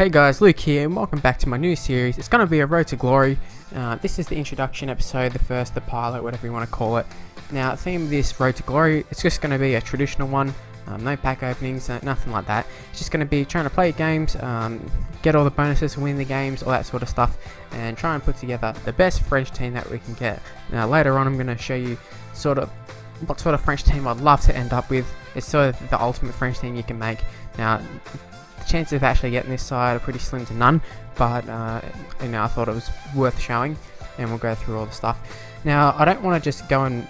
Hey guys, Luke here, and welcome back to my new series. It's going to be a Road to Glory. This is the introduction episode, the pilot, whatever you want to call it. Now, the theme of this Road to Glory, it's just going to be a traditional one. No pack openings, nothing like that. It's just going to be trying to play games, get all the bonuses, win the games, all that sort of stuff, and try and put together the best French team that we can get. Now, later on, I'm going to show you what sort of French team I'd love to end up with. It's sort of the ultimate French team you can make. Now, the chances of actually getting this side are pretty slim to none, but I thought it was worth showing, and we'll go through all the stuff. Now, I don't want to just go and,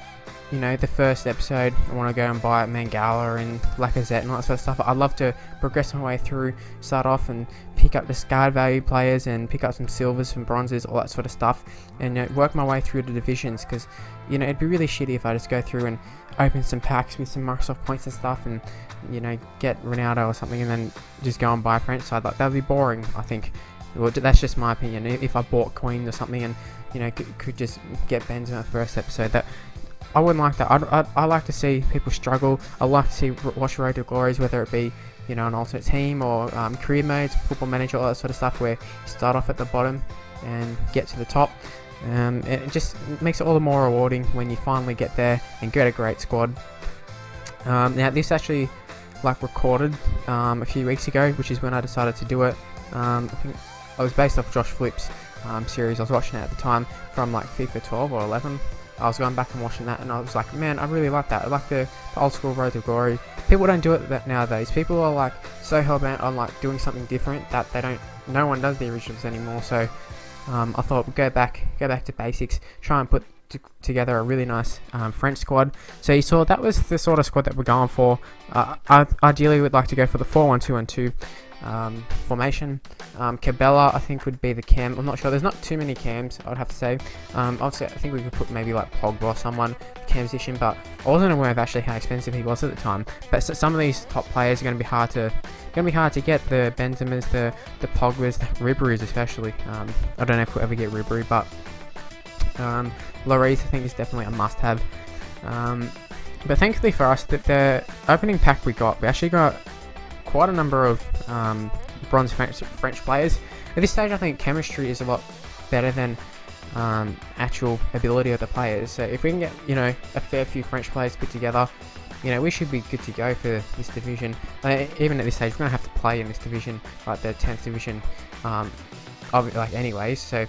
the first episode, I want to go and buy Mangala and Lacazette and all that sort of stuff. I'd love to progress my way through, start off and pick up discard value players and pick up some silvers, some bronzes, all that sort of stuff, and work my way through the divisions, because it'd be really shitty if I just go through and open some packs with some Microsoft points and stuff and get Ronaldo or something and then just go and buy a French side. Like, that'd be boring, I think. Well, that's just my opinion. If I bought Queen or something and could just get Benzema the first episode, that I wouldn't like that. I like to see people struggle. I like to watch Road to Glories, whether it be an ultimate team or career modes, football manager, all that sort of stuff, where you start off at the bottom and get to the top. It just makes it all the more rewarding when you finally get there and get a great squad. Now, this actually recorded a few weeks ago, which is when I decided to do it. I think I was based off Josh Flip's series I was watching at the time from FIFA 12 or 11. I was going back and watching that, and I was like, man, I really like that. I like the old school Road to Glory. People don't do it nowadays. People are so hell-bent on doing something different that no one does the originals anymore. So I thought we'd go back to basics, try and put together a really nice French squad. So you saw that was the sort of squad that we're going for. Ideally, we'd like to go for the 4-1-2-1-2 formation. Cabela, I think, would be the cam. I'm not sure. There's not too many cams, I'd have to say. Obviously, I think we could put maybe Pogba or someone cam position, but I wasn't aware of actually how expensive he was at the time. But some of these top players are going to be hard to get. The Benzemas, the Pogbas, the Ribery's especially. I don't know if we'll ever get Ribery, but Lloris, I think, is definitely a must-have. But thankfully for us, that the opening pack we actually got quite a number of bronze French players. At this stage, I think chemistry is a lot better than actual ability of the players. So if we can get a fair few French players put together, we should be good to go for this division. Even at this stage, we're gonna have to play in this division, the 10th division, anyways. So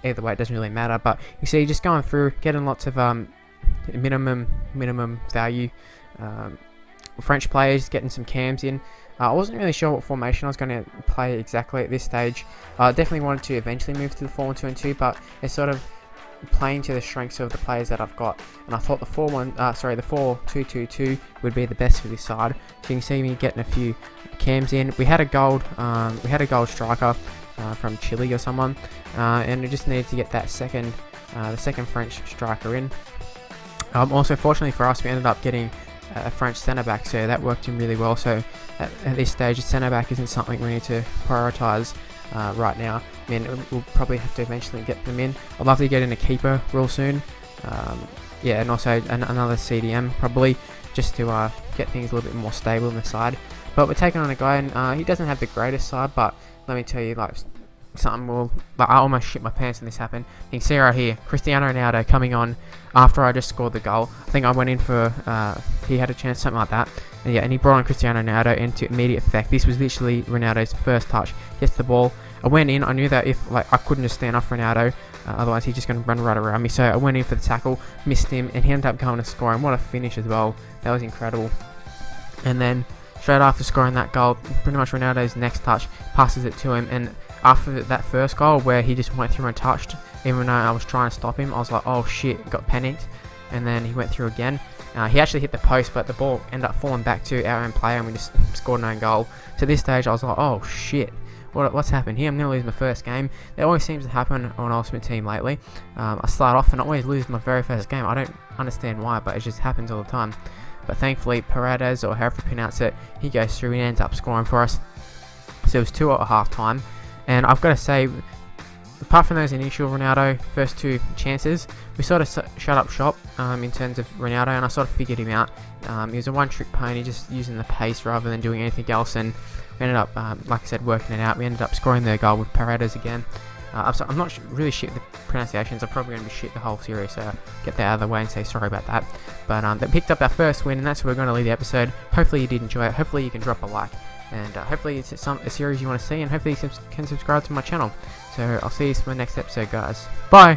either way, it doesn't really matter. But you see, just going through, getting lots of minimum value French players, getting some cams in. I wasn't really sure what formation I was going to play exactly at this stage. I definitely wanted to eventually move to the 4-1-2-1-2, but it's sort of playing to the strengths of the players that I've got. And I thought the 4-2-2-2 would be the best for this side. So you can see me getting a few cams in. We had a gold striker from Chile or someone, and we just needed to get that the second French striker in. Also, fortunately for us, we ended up getting a French centre-back, so that worked in really well. So at this stage, a centre-back isn't something we need to prioritise right now. I mean, we'll probably have to eventually get them in. I'd love to get in a keeper real soon. And also another CDM probably, just to get things a little bit more stable on the side. But we're taking on a guy, and he doesn't have the greatest side, but let me tell you, something I almost shit my pants when this happened. You can see right here, Cristiano Ronaldo coming on after I just scored the goal. I think I went in for, he had a chance, something like that. And he brought on Cristiano Ronaldo into immediate effect. This was literally Ronaldo's first touch. Gets the ball. I went in. I knew that if I couldn't just stand off Ronaldo, otherwise he's just going to run right around me. So I went in for the tackle, missed him, and he ended up going to score. And what a finish as well. That was incredible. And then straight after scoring that goal, pretty much Ronaldo's next touch passes it to him, and after that first goal where he just went through and touched, even though I was trying to stop him, I was like, oh shit, got panicked. And then he went through again. He actually hit the post, but the ball ended up falling back to our own player, and we just scored an own goal. So at this stage, I was like, oh shit, what's happened here? I'm going to lose my first game. That always seems to happen on Ultimate Team lately. I start off and I always lose my very first game. I don't understand why, but it just happens all the time. But thankfully, Paredes, or however you pronounce it, he goes through and ends up scoring for us. So it was 2 at half time. And I've got to say, apart from those initial Ronaldo first two chances, we sort of shut up shop in terms of Ronaldo, and I sort of figured him out He was a one-trick pony, just using the pace rather than doing anything else, and we ended up, like I said, working it out. We ended up scoring the goal with Paredes again. I'm not really shit with the pronunciations. I'm probably going to be shit the whole series, so get that out of the way and say sorry about that. But they picked up our first win, and that's where we're going to leave the episode. Hopefully you did enjoy it. Hopefully you can drop a like, and hopefully it's a series you want to see, and hopefully you can subscribe to my channel. So I'll see you in the next episode, guys. Bye!